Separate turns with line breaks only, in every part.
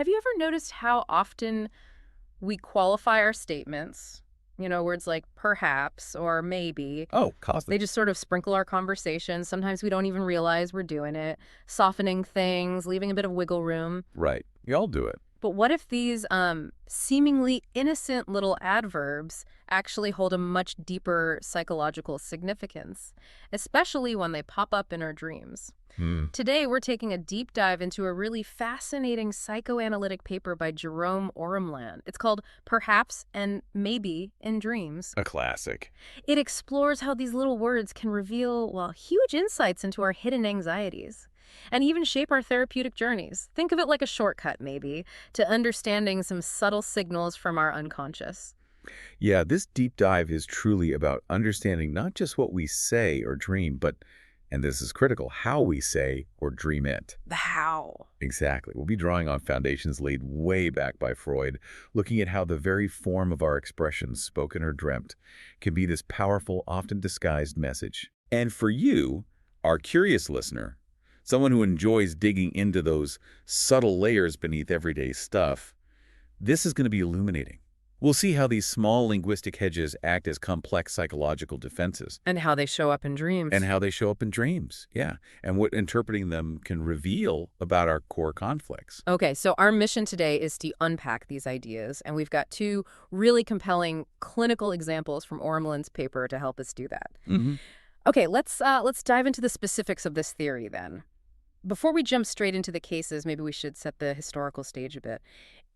have you ever noticed how often we qualify our statements? Words like perhaps or maybe.
Oh,
They
constantly.
just sort of sprinkle our conversation. Sometimes we don't even realize we're doing it, softening things, leaving a bit of wiggle room.
Right. We all do it.
But what if these seemingly innocent little adverbs actually hold a much deeper psychological significance, especially when they pop up in our dreams? Today, we're taking a deep dive into a really fascinating psychoanalytic paper by Jerome Oremland. It's called Perhaps and Maybe in Dreams.
A classic.
It explores how these little words can reveal, well, huge insights into our hidden anxieties and even shape our therapeutic journeys. Think of it like a shortcut, maybe, to understanding some subtle signals from our unconscious.
Yeah, this deep dive is truly about understanding not just what we say or dream, but, and this is critical, how we say or dream it.
The how.
Exactly. We'll be drawing on foundations laid way back by Freud, looking at how the very form of our expressions, spoken or dreamt, can be this powerful, often disguised message. And for you, our curious listener, someone who enjoys digging into those subtle layers beneath everyday stuff, this is going to be illuminating. We'll see how these small linguistic hedges act as complex psychological defenses.
And how they show up in dreams.
And how they show up in dreams, yeah. And what interpreting them can reveal about our core conflicts.
Okay, so our mission today is to unpack these ideas, and we've got two really compelling clinical examples from Oremland's paper to help us do that. Okay, let's dive into the specifics of this theory then. Before we jump straight into the cases, maybe we should set the historical stage a bit.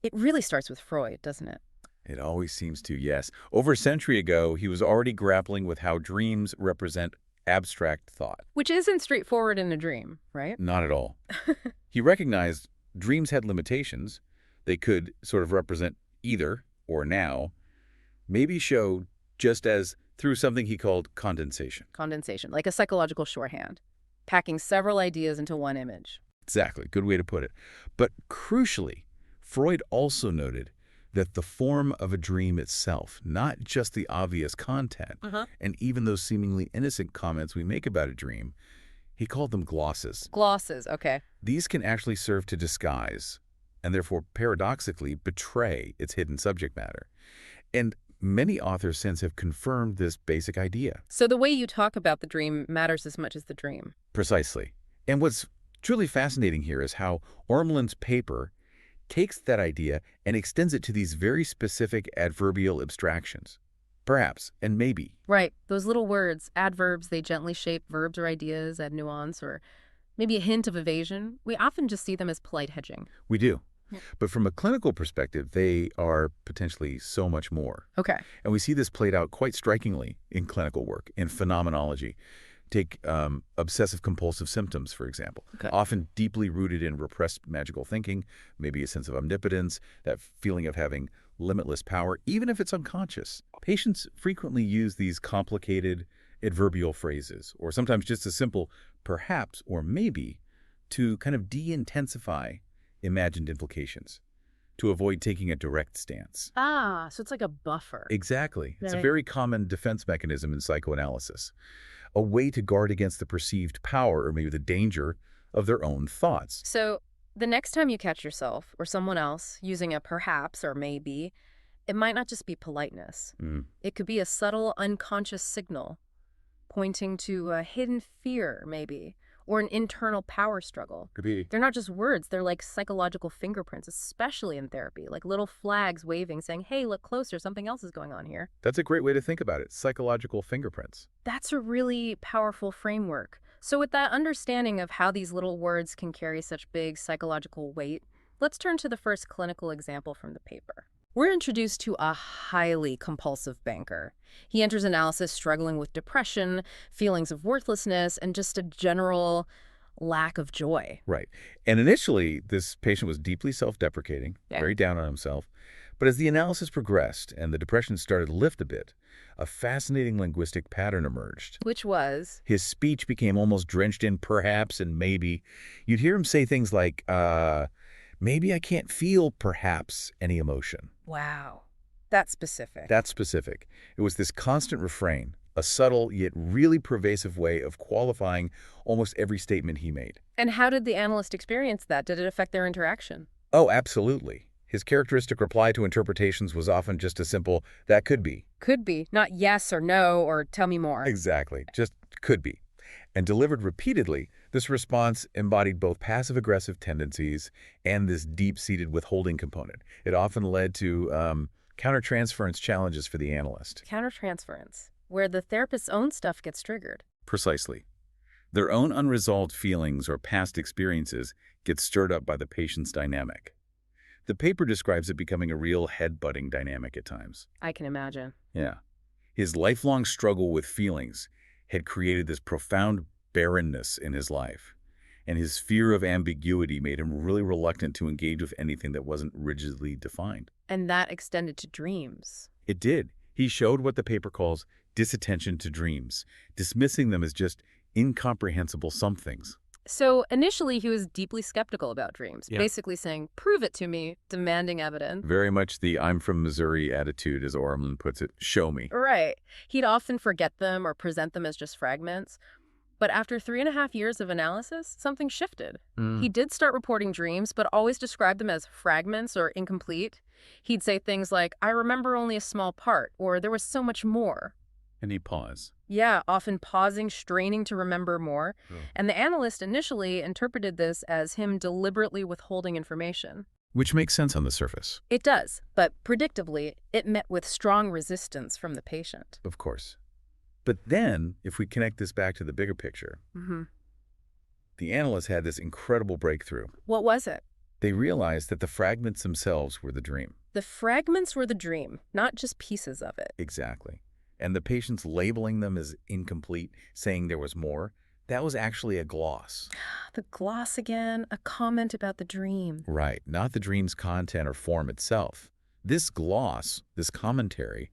It really starts with Freud, doesn't it?
It always seems to, yes. Over a century ago, he was already grappling with how dreams represent abstract thought.
Which isn't straightforward in a dream, right?
Not at all. He recognized dreams had limitations. They could sort of represent either or now, maybe show just as through something he called condensation.
Condensation, like a psychological shorthand, packing several ideas into one image.
Exactly. Good way to put it. But crucially, Freud also noted that the form of a dream itself, not just the obvious content, and even those seemingly innocent comments we make about a dream, he called them glosses.
Glosses, okay.
These can actually serve to disguise, and therefore paradoxically betray its hidden subject matter. And many authors since have confirmed this basic idea.
So the way you talk about the dream matters as much as the dream.
Precisely. And what's truly fascinating here is how Oremland's paper takes that idea and extends it to these very specific adverbial abstractions. Perhaps and maybe.
Right. Those little words, adverbs, they gently shape verbs or ideas, add nuance, or maybe a hint of evasion. We often just see them as polite hedging.
We do.
Yeah.
But from a clinical perspective, they are potentially so much more.
Okay.
And we see this played out quite strikingly in clinical work, in phenomenology. Take obsessive-compulsive symptoms, for example, often deeply rooted in repressed magical thinking, maybe a sense of omnipotence, that feeling of having limitless power, even if it's unconscious. Patients frequently use these complicated adverbial phrases, or sometimes just a simple perhaps or maybe, to kind of de-intensify imagined implications, to avoid taking a direct stance.
Ah, so it's like a buffer.
Exactly. It's a
Right.
very common defense mechanism in psychoanalysis, a way to guard against the perceived power or maybe the danger of their own thoughts.
So the next time you catch yourself or someone else using a perhaps or maybe, it might not just be politeness. It could be a subtle unconscious signal pointing to a hidden fear, maybe, or an internal power struggle.
Could be.
They're not just words, they're like psychological fingerprints, especially in therapy, like little flags waving saying, hey, look closer, something else is going on here.
That's a great way to think about it, psychological fingerprints.
That's a really powerful framework. So with that understanding of how these little words can carry such big psychological weight, let's turn to the first clinical example from the paper. We're introduced to a highly compulsive banker. He enters analysis struggling with depression, feelings of worthlessness, and just a general lack of joy.
Right. And initially, this patient was deeply self-deprecating, very down on himself. But as the analysis progressed and the depression started to lift a bit, a fascinating linguistic pattern emerged.
Which was?
His speech became almost drenched in perhaps and maybe. You'd hear him say things like, maybe I can't feel perhaps any emotion.
Wow. That's specific.
That's specific. It was this constant refrain, a subtle yet really pervasive way of qualifying almost every statement he made.
And how did the analyst experience that? Did it affect their interaction?
Oh, absolutely. His characteristic reply to interpretations was often just a simple, that could be.
Could be, not yes or no or tell me more.
Exactly, just could be. And delivered repeatedly, this response embodied both passive-aggressive tendencies and this deep-seated withholding component. It often led to countertransference challenges for the analyst.
Countertransference, where the therapist's own stuff gets triggered.
Precisely. Their own unresolved feelings or past experiences get stirred up by the patient's dynamic. The paper describes it becoming a real head-butting dynamic at times.
I can imagine.
Yeah. His lifelong struggle with feelings had created this profound barrenness in his life, and his fear of ambiguity made him really reluctant to engage with anything that wasn't rigidly defined.
And that extended to dreams.
It did. He showed what the paper calls disattention to dreams, dismissing them as just incomprehensible somethings.
So initially he was deeply skeptical about dreams, basically saying, prove it to me, demanding evidence.
Very much the I'm from Missouri attitude, as Oremland puts it, show me.
Right. He'd often forget them or present them as just fragments. But after 3.5 years of analysis, something shifted. He did start reporting dreams, but always described them as fragments or incomplete. He'd say things like, I remember only a small part, or there was so much more.
And he'd pause.
Yeah, often pausing, straining to remember more. And the analyst initially interpreted this as him deliberately withholding information.
Which makes sense on the surface.
It does, but predictably, it met with strong resistance from the patient.
Of course. But then, if we connect this back to the bigger picture, the analysts had this incredible breakthrough.
What was it?
They realized that the fragments themselves were the dream.
The fragments were the dream, not just pieces of it.
Exactly. And the patients labeling them as incomplete, saying there was more, that was actually a gloss.
The gloss again, a comment about the dream.
Right, not the dream's content or form itself. This gloss, this commentary,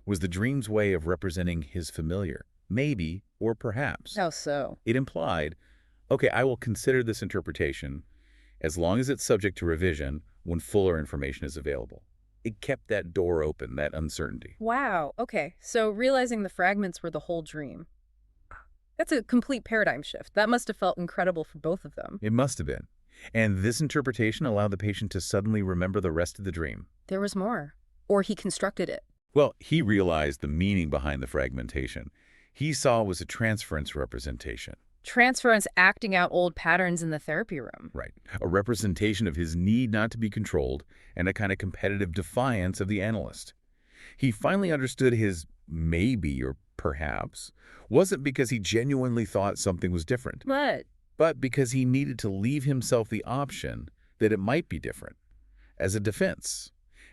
was the dream's way of representing his familiar, maybe or perhaps.
How so?
It implied, okay, I will consider this interpretation as long as it's subject to revision when fuller information is available. It kept that door open, that uncertainty.
Wow, okay. So realizing the fragments were the whole dream. That's a complete paradigm shift. That must have felt incredible for both of them.
It must have been. And this interpretation allowed the patient to suddenly remember the rest of the dream.
There was more. Or he constructed it.
Well, he realized the meaning behind the fragmentation. He saw it was a transference representation.
Transference acting out old patterns in the therapy room.
Right. A representation of his need not to be controlled and a kind of competitive defiance of the analyst. He finally understood his maybe or perhaps wasn't because he genuinely thought something was different, but because he needed to leave himself the option that it might be different as a defense.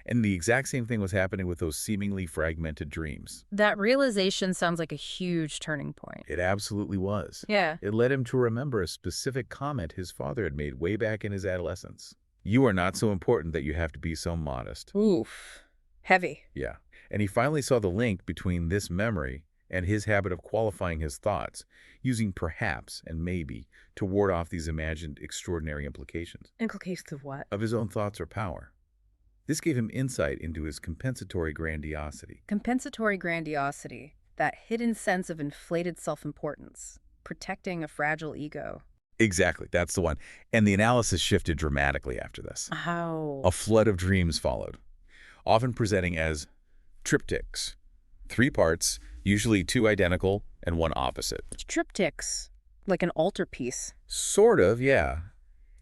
And the exact same thing was happening with those seemingly fragmented dreams.
That realization sounds like a huge turning point.
It absolutely was.
Yeah.
It led him to remember a specific comment his father had made way back in his adolescence. You are not so important that you have to be so modest.
Oof. Heavy.
Yeah. And he finally saw the link between this memory and his habit of qualifying his thoughts, using perhaps and maybe to ward off these imagined extraordinary implications.
Implications of what?
Of his own thoughts or power. This gave him insight into his compensatory grandiosity.
Compensatory grandiosity, that hidden sense of inflated self-importance, protecting a fragile ego.
Exactly, that's the one. And the analysis shifted dramatically after this.
How?
A flood of dreams followed, often presenting as triptychs. 3 parts, usually 2 identical and 1 opposite.
Triptychs, like an altarpiece.
Sort of, yeah.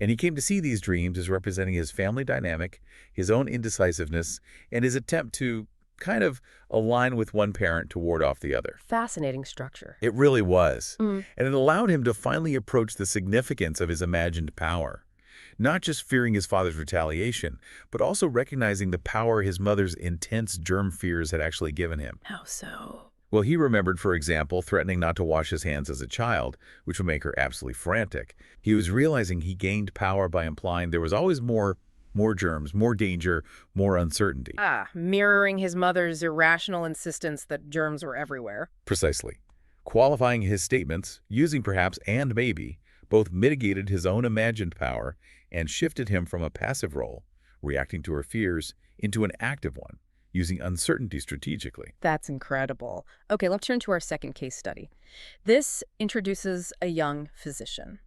And he came to see these dreams as representing his family dynamic, his own indecisiveness, and his attempt to kind of align with one parent to ward off the other.
Fascinating structure.
It really was. And it allowed him to finally approach the significance of his imagined power. Not just fearing his father's retaliation, but also recognizing the power his mother's intense germ fears had actually given him.
How so?
Well, he remembered, for example, threatening not to wash his hands as a child, which would make her absolutely frantic. He was realizing he gained power by implying there was always more germs, more danger, more uncertainty.
Mirroring his mother's irrational insistence that germs were everywhere.
Precisely. Qualifying his statements, using perhaps and maybe, both mitigated his own imagined power and shifted him from a passive role, reacting to her fears, into an active one, using uncertainty strategically.
That's incredible. Okay, let's turn to our second case study. This introduces a young physician.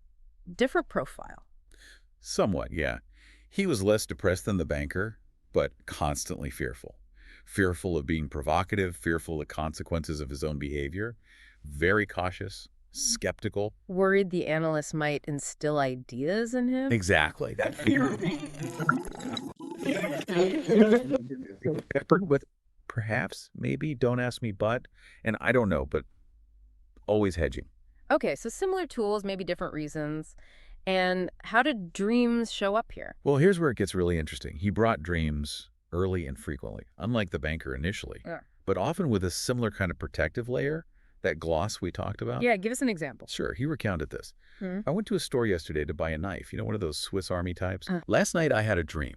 Different profile.
Somewhat, yeah. He was less depressed than the banker, but constantly fearful. Fearful of being provocative, fearful of the consequences of his own behavior, very cautious, skeptical.
Worried the analyst might instill ideas in him?
Exactly. That fear. Peppered with perhaps, maybe, don't ask me, but, and I don't know, but always hedging.
Okay, so similar tools, maybe different reasons. And how did dreams show up here?
Well, here's where it gets really interesting. He brought dreams early and frequently, unlike the banker initially, but often with a similar kind of protective layer, that gloss we talked about.
Yeah, give us an example.
Sure, he recounted this. I went to a store yesterday to buy a knife, one of those Swiss Army types. Last night I had a dream.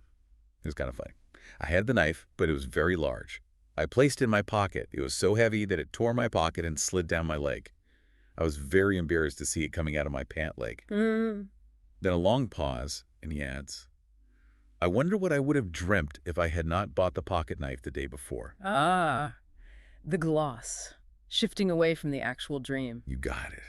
It was kind of funny. I had the knife, but it was very large. I placed it in my pocket. It was so heavy that it tore my pocket and slid down my leg. I was very embarrassed to see it coming out of my pant leg. Then a long pause, and he adds, I wonder what I would have dreamt if I had not bought the pocket knife the day before.
Ah, the gloss, shifting away from the actual dream.
You got it.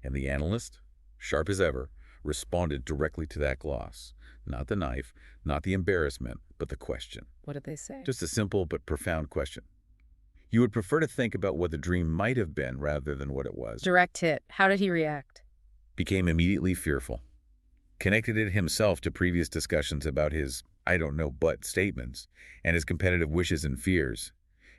And the analyst, sharp as ever, responded directly to that gloss. Not the knife, not the embarrassment, but the question.
What did they say?
Just a simple but profound question. You would prefer to think about what the dream might have been rather than what it was.
Direct hit. How did he react?
Became immediately fearful. Connected it himself to previous discussions about his I don't know but statements and his competitive wishes and fears.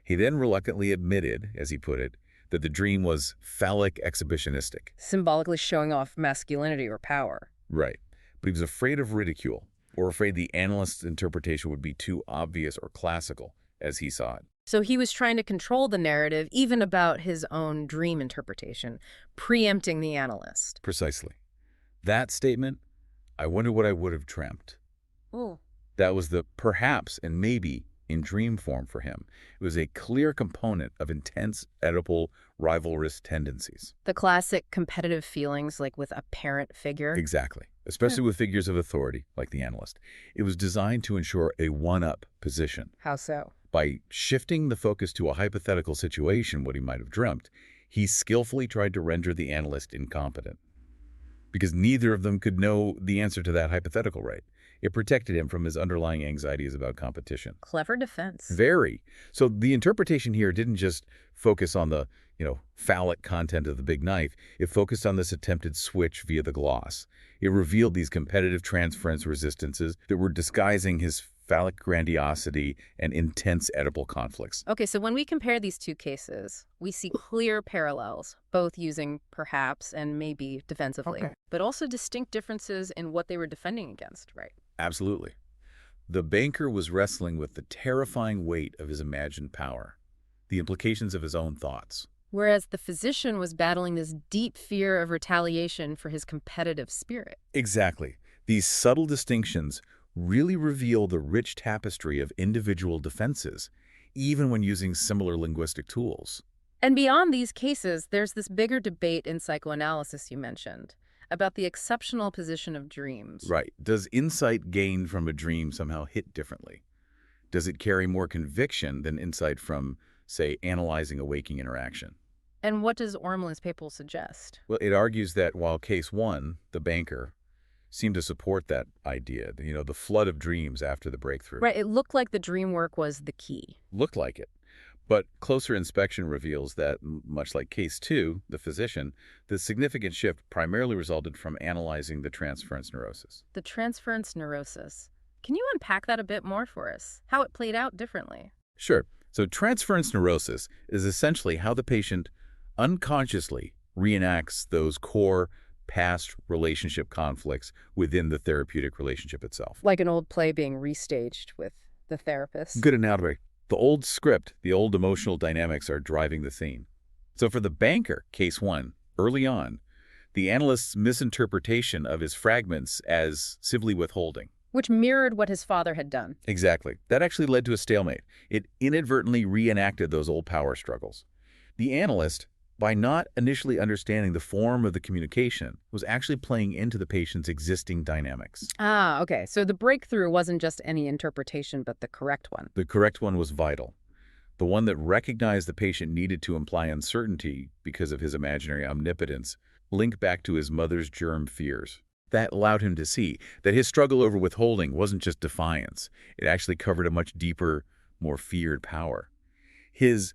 He then reluctantly admitted, as he put it, that the dream was phallic exhibitionistic.
Symbolically showing off masculinity or power.
Right. But he was afraid of ridicule, or afraid the analyst's interpretation would be too obvious or classical, as he saw it.
So he was trying to control the narrative, even about his own dream interpretation, preempting the analyst.
Precisely. That statement, I wonder what I would have dreamt.
Oh.
That was the perhaps and maybe in dream form for him. It was a clear component of intense, Oedipal, rivalrous tendencies.
The classic competitive feelings, like with a parent figure.
Exactly. Especially with figures of authority, like the analyst. It was designed to ensure a one-up position.
How so?
By shifting the focus to a hypothetical situation, what he might have dreamt, he skillfully tried to render the analyst incompetent. Because neither of them could know the answer to that hypothetical right. It protected him from his underlying anxieties about competition.
Clever defense.
Very. So the interpretation here didn't just focus on the, phallic content of the big knife. It focused on this attempted switch via the gloss. It revealed these competitive transference resistances that were disguising his phallic grandiosity and intense Oedipal conflicts.
Okay, so when we compare these two cases, we see clear parallels, both using perhaps and maybe defensively, but also distinct differences in what they were defending against, right?
Absolutely. The banker was wrestling with the terrifying weight of his imagined power, the implications of his own thoughts.
Whereas the physician was battling this deep fear of retaliation for his competitive spirit.
Exactly. These subtle distinctions really reveal the rich tapestry of individual defenses, even when using similar linguistic tools.
And beyond these cases, there's this bigger debate in psychoanalysis you mentioned about the exceptional position of dreams.
Right. Does insight gained from a dream somehow hit differently? Does it carry more conviction than insight from, say, analyzing a waking interaction?
And what does Oremland's paper suggest?
Well, it argues that while case one, the banker, seemed to support that idea, the flood of dreams after the breakthrough.
Right, it looked like the dream work was the key.
Looked like it. But closer inspection reveals that, much like case two, the physician, the significant shift primarily resulted from analyzing the transference neurosis.
The transference neurosis. Can you unpack that a bit more for us? How it played out differently?
Sure. So transference neurosis is essentially how the patient unconsciously reenacts those core past relationship conflicts within the therapeutic relationship itself.
Like an old play being restaged with the therapist.
Good analogy. The old script, the old emotional dynamics are driving the scene. So for the banker, case one, early on, the analyst's misinterpretation of his fragments as civilly withholding.
Which mirrored what his father had done.
Exactly. That actually led to a stalemate. It inadvertently reenacted those old power struggles. The analyst, by not initially understanding the form of the communication, was actually playing into the patient's existing dynamics.
Ah, okay. So the breakthrough wasn't just any interpretation, but the correct one.
The correct one was vital. The one that recognized the patient needed to imply uncertainty because of his imaginary omnipotence, linked back to his mother's germ fears. That allowed him to see that his struggle over withholding wasn't just defiance. It actually covered a much deeper, more feared power. His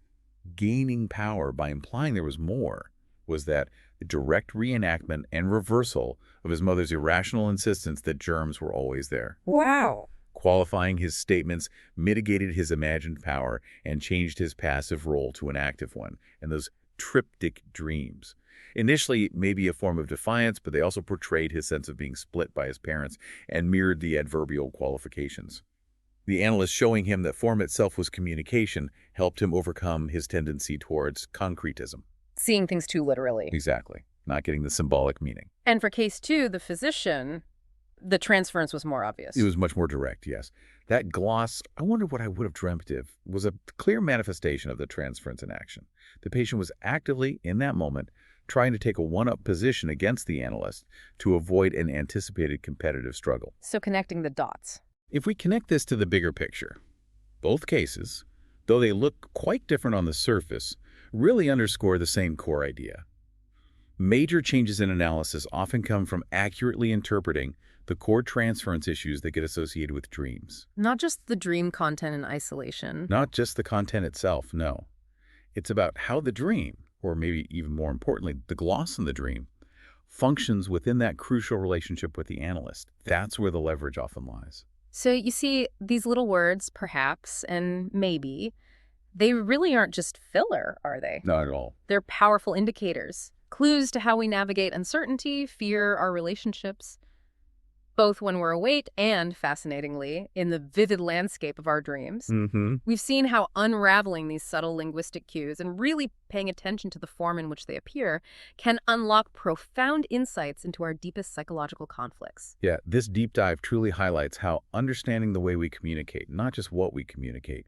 gaining power by implying there was more was that the direct reenactment and reversal of his mother's irrational insistence that germs were always there.
Wow.
Qualifying his statements mitigated his imagined power and changed his passive role to an active one, and those triptych dreams. Initially, maybe a form of defiance, but they also portrayed his sense of being split by his parents and mirrored the adverbial qualifications. The analyst showing him that form itself was communication helped him overcome his tendency towards concretism.
Seeing things too literally.
Exactly. Not getting the symbolic meaning.
And for case 2, the physician, the transference was more obvious.
It was much more direct, yes. That gloss, I wonder what I would have dreamt of, was a clear manifestation of the transference in action. The patient was actively, in that moment, trying to take a one-up position against the analyst to avoid an anticipated competitive struggle.
So connecting the dots.
If we connect this to the bigger picture, both cases, though they look quite different on the surface, really underscore the same core idea. Major changes in analysis often come from accurately interpreting the core transference issues that get associated with dreams.
Not just the dream content in isolation.
Not just the content itself, no. It's about how the dream, or maybe even more importantly, the gloss in the dream, functions within that crucial relationship with the analyst. That's where the leverage often lies.
So you see, these little words, perhaps and maybe, they really aren't just filler, are they?
Not at all.
They're powerful indicators, clues to how we navigate uncertainty, fear, our relationships, both when we're awake and, fascinatingly, in the vivid landscape of our dreams. We've seen how unraveling these subtle linguistic cues and really paying attention to the form in which they appear can unlock profound insights into our deepest psychological conflicts.
Yeah, this deep dive truly highlights how understanding the way we communicate, not just what we communicate,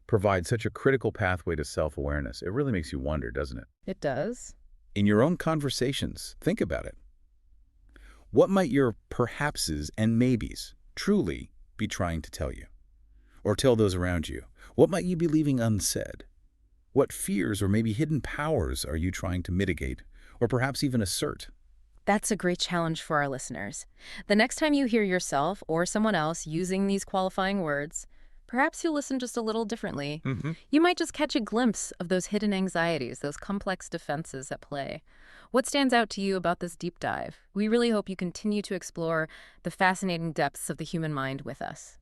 provides such a critical pathway to self-awareness. It really makes you wonder, doesn't it?
It does.
In your own conversations, think about it. What might your perhapses and maybes truly be trying to tell you? Or tell those around you? What might you be leaving unsaid? What fears or maybe hidden powers are you trying to mitigate, or perhaps even assert?
That's a great challenge for our listeners. The next time you hear yourself or someone else using these qualifying words, perhaps you'll listen just a little differently. You might just catch a glimpse of those hidden anxieties, those complex defenses at play. What stands out to you about this deep dive? We really hope you continue to explore the fascinating depths of the human mind with us.